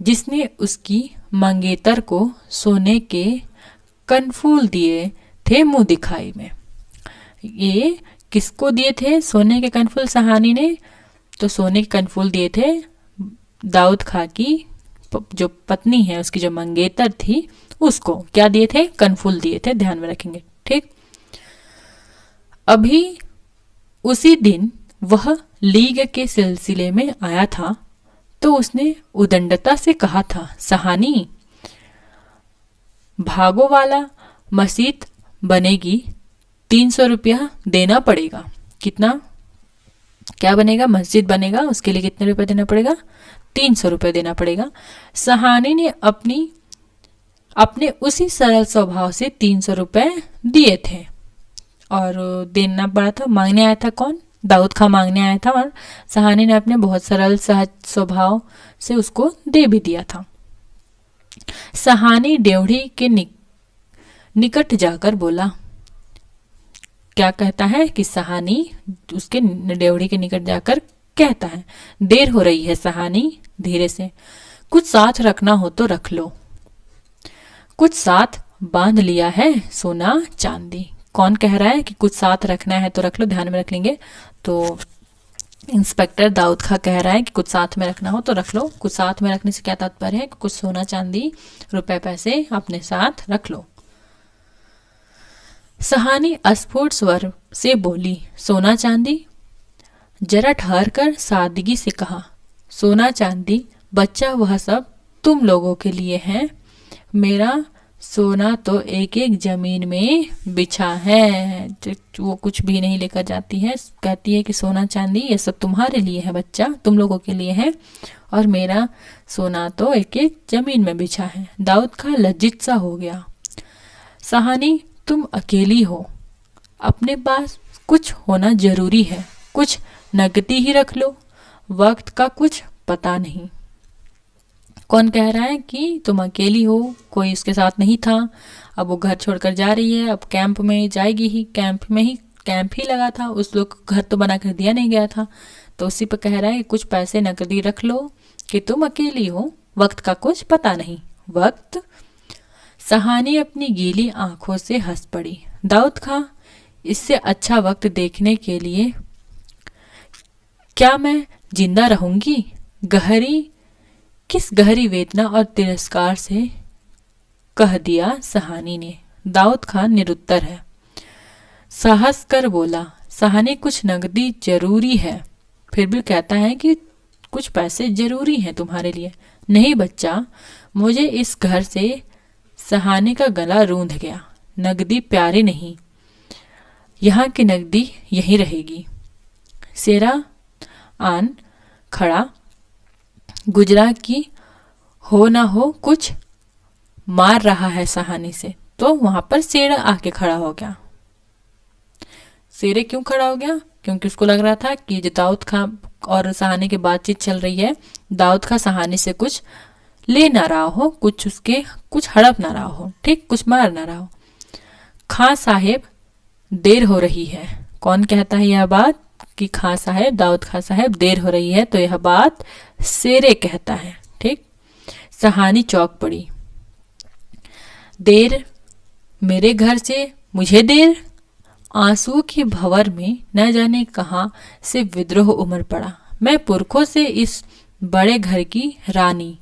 जिसने उसकी मंगेतर को सोने के कनफूल दिए थे मुंह दिखाई में। ये किसको दिए थे सोने के कनफूल सहानी ने? तो सोने के कनफूल दिए थे दाऊद खां की जो पत्नी है, उसकी जो मंगेतर थी, उसको क्या दिए थे? कनफूल दिए थे, ध्यान में रखेंगे। ठीक, अभी उसी दिन वह लीग के सिलसिले में आया था तो उसने उदंडता से कहा था, सहानी भागो वाला मस्जिद बनेगी, 300 रुपया देना पड़ेगा। कितना? क्या बनेगा? मस्जिद बनेगा, उसके लिए कितने रुपए देना पड़ेगा? 300 रुपये देना पड़ेगा। सहानी ने अपने उसी सरल स्वभाव से 300 रुपये दिए थे और देना पड़ा था। मांगने आया था कौन? दाऊद खां मांगने आया था और सहानी ने अपने बहुत सरल सहज स्वभाव से उसको दे भी दिया था। सहानी ड्योढ़ी के निकट जाकर बोला, क्या कहता है कि सहानी उसके ड्योढ़ी के निकट जाकर कहता है, देर हो रही है सहानी, धीरे से, कुछ साथ रखना हो तो रख लो। कुछ साथ बांध लिया है सोना चांदी। कौन कह रहा है कि कुछ साथ रखना है तो रख लो? ध्यान में रख लेंगे। तो इंस्पेक्टर दाऊद खां कह रहा है कि कुछ साथ में रखना हो तो रख लो। कुछ साथ में रखने से क्या तात्पर्य है? कि कुछ सोना चांदी, रुपए पैसे अपने साथ रख लो। सहानी अस्फुट स्वर से बोली, सोना चांदी? जरा ठहर कर सादगी से कहा, सोना चांदी बच्चा वह सब तुम लोगों के लिए है। मेरा सोना तो एक एक जमीन में बिछा है। वो कुछ भी नहीं लेकर जाती है, कहती है कि सोना चांदी ये सब तुम्हारे लिए है बच्चा, तुम लोगों के लिए है, और मेरा सोना तो एक एक जमीन में बिछा है। दाऊद खां लज्जित सा हो गया। सहानी तुम अकेली हो, अपने पास कुछ होना जरूरी है, कुछ नकदी ही रख लो, वक्त का कुछ पता नहीं। कौन कह रहा है कि तुम अकेली हो, कोई उसके साथ नहीं था, अब वो घर छोड़कर जा रही है, अब कैंप में जाएगी ही, कैंप ही लगा था, उस लोग को घर तो बना कर दिया नहीं गया था, तो उसी पर कह रहा है कि कुछ पैसे नकदी रख लो कि तुम अकेली हो, वक्त का कुछ पता नहीं। वक्त? सहानी अपनी गीली आंखों से हंस पड़ी। दाऊद खां, इससे अच्छा वक्त देखने के लिए क्या मैं जिंदा रहूंगी? किस गहरी वेदना और तिरस्कार से कह दिया सहानी ने। दाऊद खां निरुत्तर है। साहस कर बोला, सहानी कुछ नकदी जरूरी है, फिर भी कहता है कि कुछ पैसे जरूरी हैं तुम्हारे लिए। नहीं बच्चा, मुझे इस घर से सहानी का गला रूंध गया। नकदी प्यारी नहीं, यहाँ की नकदी यहीं रहेगी। सेरा आन खड़ा गुजरा की हो ना हो कुछ मार रहा है सहानी से, तो वहां पर शेर आके खड़ा हो गया। शेरे क्यों खड़ा हो गया? क्योंकि उसको लग रहा था कि जो दाऊद खां और सहानी की बातचीत चल रही है, दाऊद खां सहानी से कुछ ले ना रहा हो, कुछ हड़प ना रहा हो, ठीक, कुछ मार ना रहा हो। खां साहेब देर हो रही है। कौन कहता है यह बात कि खां साहेब, दाऊद खां साहेब देर हो रही है? तो यह बात शेरे कहता है। ठीक, सहानी चौंक पड़ी। देर? मेरे घर से मुझे देर? आंसुओं की भंवर में न जाने कहां से विद्रोह उमड़ पड़ा। मैं पुरखों से इस बड़े घर की रानी,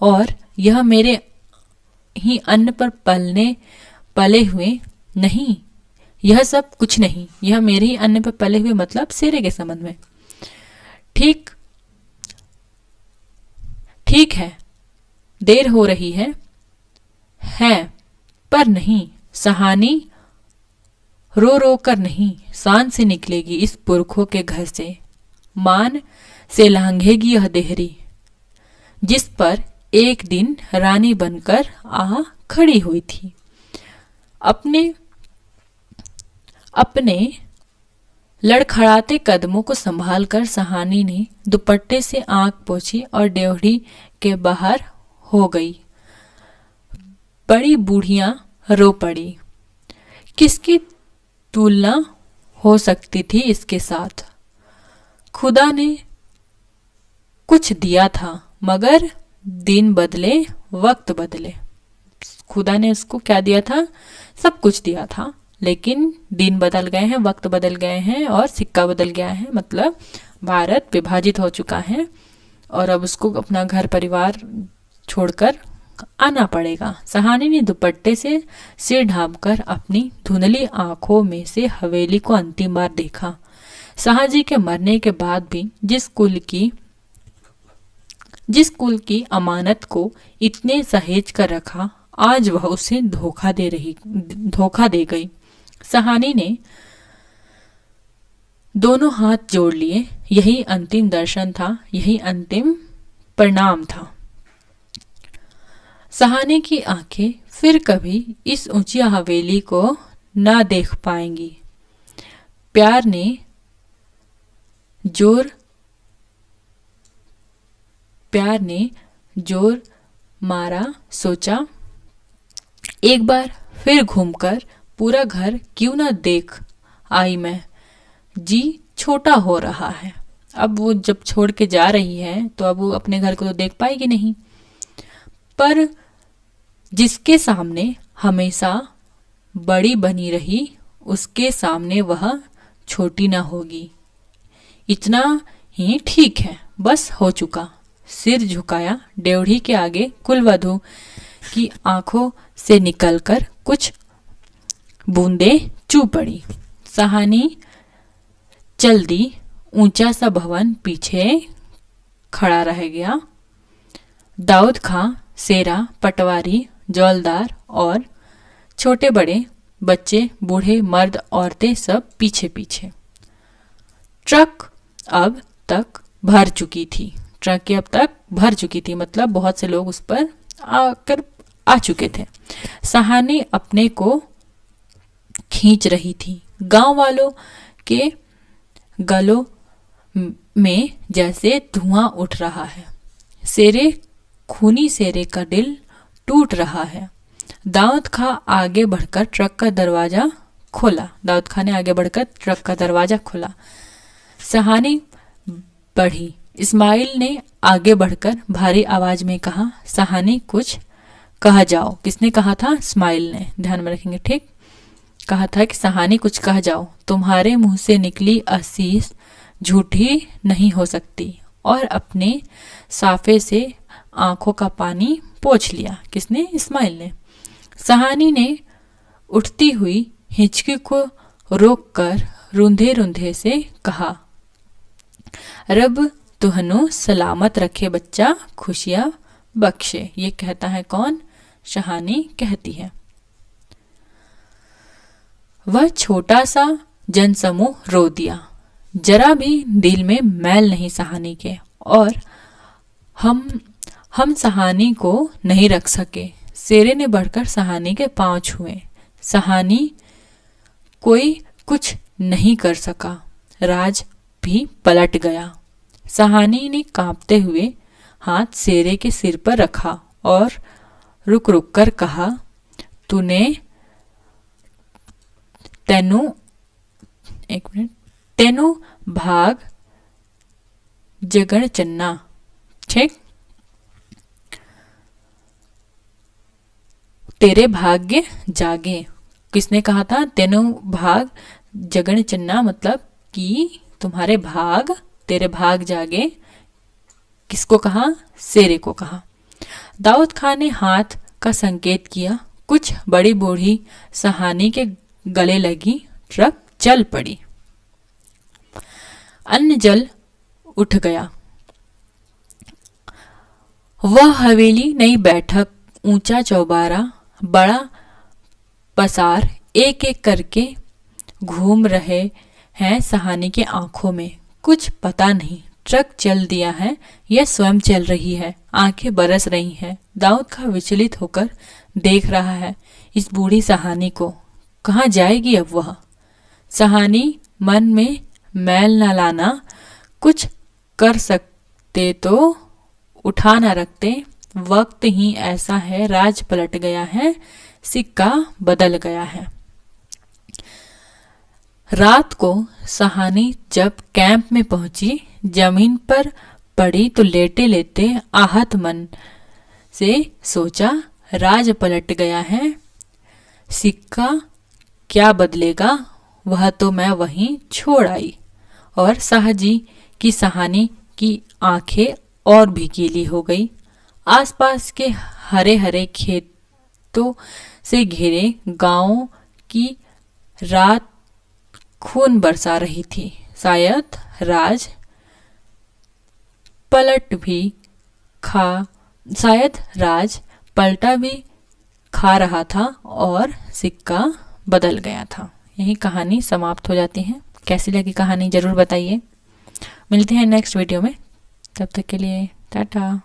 और यह मेरे ही अन्न पर पले हुए नहीं, यह सब कुछ नहीं, यह मेरे ही अन्न पर पले हुए, मतलब शेरे के संबंध में। ठीक है, देर हो रही है पर नहीं, सहानी रो रो कर नहीं, शान से निकलेगी इस पुरखों के घर से, मान से लांघेगी यह देहरी, जिस पर एक दिन रानी बनकर आ खड़ी हुई थी। अपने लड़खड़ाते कदमों को संभाल कर सहानी ने दुपट्टे से आंख पोंछी और ड्योढ़ी के बाहर हो गई। बड़ी बूढ़ियां रो पड़ी। किसकी तुलना हो सकती थी इसके साथ? खुदा ने कुछ दिया था मगर दिन बदले वक्त बदले। खुदा ने उसको क्या दिया था? सब कुछ दिया था, लेकिन दिन बदल गए हैं, वक्त बदल गए हैं और सिक्का बदल गया है। मतलब भारत विभाजित हो चुका है और अब उसको अपना घर परिवार छोड़कर आना पड़ेगा। सहानी ने दुपट्टे से सिर ढांपकर अपनी धुंधली आंखों में से हवेली को अंतिम बार देखा। शाहजी के मरने के बाद भी जिस कुल की अमानत को इतने सहेज कर रखा, आज वह उसे धोखा दे गई। सहानी ने दोनों हाथ जोड़ लिए। यही अंतिम दर्शन था, यही अंतिम प्रणाम था। सहानी की आंखें फिर कभी इस ऊंची हवेली को ना देख पाएंगी। प्यार ने जोर मारा, सोचा एक बार फिर घूमकर पूरा घर क्यों ना देख आई मैं। जी छोटा हो रहा है। अब वो जब छोड़ के जा रही है तो अब वो अपने घर को तो देख पाएगी नहीं, पर जिसके सामने हमेशा बड़ी बनी रही उसके सामने वह छोटी ना होगी। इतना ही ठीक है, बस हो चुका। सिर झुकाया। ड्योढ़ी के आगे कुलवधू की आंखों से निकलकर कुछ बूंदें चू पड़ी। सहानी चल दी। ऊंचा सा भवन पीछे खड़ा रह गया। दाऊद खां, सेरा, पटवारी, जौलदार और छोटे बड़े बच्चे, बूढ़े, मर्द, औरतें सब पीछे पीछे। ट्रक अब तक भर चुकी थी। मतलब बहुत से लोग उस पर आ चुके थे। सहानी अपने को खींच रही थी। गांव वालों के गलों में जैसे धुआं उठ रहा है। खूनी शेरे का दिल टूट रहा है। दाऊद खां ने आगे बढ़कर ट्रक का दरवाजा खोला। सहानी बढ़ी। इस्माइल ने आगे बढ़कर भारी आवाज में कहा, सहानी कुछ कह जाओ। किसने कहा था? इस्माइल ने। ध्यान में रखेंगे, ठीक। कहा था कि सहानी कुछ कह जाओ। तुम्हारे मुंह से निकली असीस झूठी नहीं हो सकती। और अपने साफे से आंखों का पानी पोंछ लिया। किसने? इस्माइल ने। सहानी ने उठती हुई हिचकी को रोककर रूंधे रूंधे से कहा, रब तुहनु सलामत रखे बच्चा, खुशियां बख्शे। ये कहता है कौन? सहानी कहती है। वह छोटा सा जनसमूह रो दिया। जरा भी दिल में मैल नहीं सहानी के, और हम सहानी को नहीं रख सके। शेरे ने बढ़कर सहानी के पांव छुए। सहानी कोई कुछ नहीं कर सका। राज भी पलट गया। सहानी ने कांपते हुए हाथ शेरे के सिर पर रखा और रुक रुक कर कहा, तेनु भाग जगण चन्ना। ठीक, तेरे भाग्य जागे। किसने कहा था? तेनु भाग जगण चन्ना, मतलब कि तेरे भाग जागे। किसको कहा? शेरे को कहा। दाऊद खां ने हाथ का संकेत किया। कुछ बड़ी बूढ़ी सहानी के गले लगी। ट्रक चल पड़ी। अन्न जल उठ गया। वह हवेली, नई बैठक, ऊंचा चौबारा, बड़ा पसार एक एक करके घूम रहे हैं सहानी के आंखों में। कुछ पता नहीं ट्रक चल दिया है या स्वयं चल रही है। आंखें बरस रही हैं। दाऊद खां विचलित होकर देख रहा है इस बूढ़ी सहानी को। कहाँ जाएगी अब वह? सहानी मन में मैल न लाना, कुछ कर सकते तो उठा न रखते, वक्त ही ऐसा है, राज पलट गया है, सिक्का बदल गया है। रात को सहानी जब कैंप में पहुंची, जमीन पर पड़ी तो लेटे लेटे आहत मन से सोचा, राज पलट गया है, सिक्का क्या बदलेगा, वह तो मैं वहीं छोड़ आई। और साहजी की सहानी की आंखें और भी गीली हो गई। आसपास के हरे हरे खेतों से घिरे गांव की रात खून बरसा रही थी। शायद राज पलटा भी खा रहा था और सिक्का बदल गया था। यही कहानी समाप्त हो जाती है। कैसी लगी कहानी ज़रूर बताइए। मिलते हैं नेक्स्ट वीडियो में, तब तक के लिए टाटा।